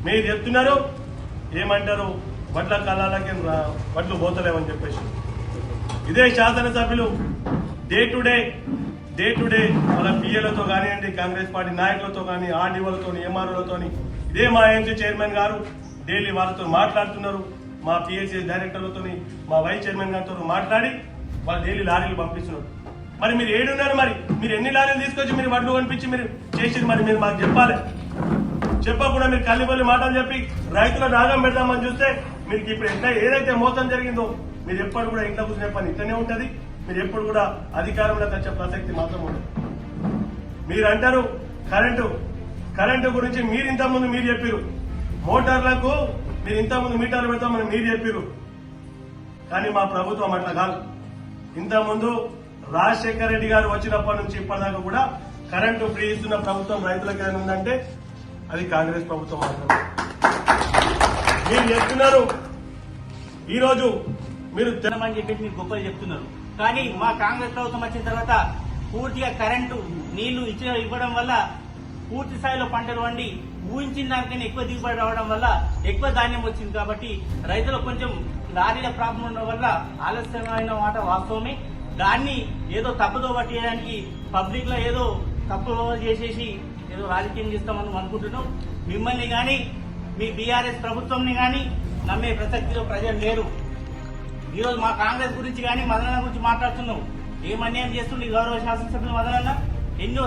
మీరు చెప్తున్నారు ఏమంటారు వడ్ల కాలాలకి వడ్లు పోతలేమని చెప్పేసి. ఇదే శాసనసభ్యులు డే టు డే వాళ్ళ పిఏలతో కానివ్వండి, కాంగ్రెస్ పార్టీ నాయకులతో కానీ, ఆర్డీఓలతో, ఎంఆర్ఓలతో, ఇదే మా ఏఎంసీ చైర్మన్ గారు డైలీ వాళ్ళతో మాట్లాడుతున్నారు. మా పిఎస్సి డైరెక్టర్లతో, మా వైస్ చైర్మన్ గారితో మాట్లాడి వాళ్ళు డైలీ లారీలు పంపిస్తున్నారు. మరి మీరు ఏడున్నారు? మరి మీరు ఎన్ని లారీలు తీసుకొచ్చి మీరు వడ్లు కనిపించి మీరు చేసి మరి మీరు మాకు చెప్పాలి. చెప్పకుండా మీరు కల్లిపల్లి మాటలు చెప్పి రైతుల రాగం పెడదామని చూస్తే మీకు ఇప్పుడు ఎట్లా ఏదైతే మోసం జరిగిందో మీరు ఎప్పుడు కూడా ఇంట్లో కూర్చునే పని ఇట్లనే ఉంటుంది. మీరు ఎప్పుడు కూడా అధికారంలోకి వచ్చే ప్రసక్తి మాత్రం ఉండదు. మీరు అంటారు కరెంటు గురించి మీరు ఇంతకుముందు మీరు చెప్పారు, మోటార్లకు మీరు ఇంతకుముందు మీటర్లు పెడతామని మీరు చెప్పారు. కానీ మా ప్రభుత్వం అట్లా కాదు. ఇంతకుముందు రాజశేఖర రెడ్డి గారు వచ్చినప్పటి నుంచి ఇప్పటిదాకా కూడా కరెంటు ఫ్రీ ఇస్తున్న ప్రభుత్వం రైతులకు ఏమైనా ఉందంటే అది కాంగ్రెస్ ప్రభుత్వం మాత్రమే. మీరు చెప్తున్నారు ఈరోజు మీరు అని చెప్పేసి మీరు గొప్పలు చెప్తున్నారు. కానీ మా కాంగ్రెస్ ప్రభుత్వం వచ్చిన తర్వాత పూర్తిగా కరెంటు నీళ్లు ఇవ్వడం వల్ల పూర్తి స్థాయిలో పంటలు వండి ఊహించిన దానికైనా ఎక్కువ దిగుబడి రావడం వల్ల ఎక్కువ ధాన్యం వచ్చింది. కాబట్టి రైతులకు కొంచెం లారీల ప్రాబ్లం ఉండడం వల్ల ఆలస్యమైన మాట వాస్తవమే. దాన్ని ఏదో తప్పుదో పట్టేయడానికి పబ్లిక్ లో ఏదో తప్పు చేసేసి ఏదో రాజకీయం చేస్తామని అనుకుంటున్నాం. మిమ్మల్ని గాని మీ బీఆర్ఎస్ ప్రభుత్వంని గాని నమ్మే ప్రసక్తిలో ప్రజలు లేరు. ఈరోజు మా కాంగ్రెస్ గురించి గాని మదనన్న గురించి మాట్లాడుతున్నాం. ఏం అన్యాయం చేస్తుంది గౌరవ శాసనసభ్యులు మదనన్న. ఎన్నో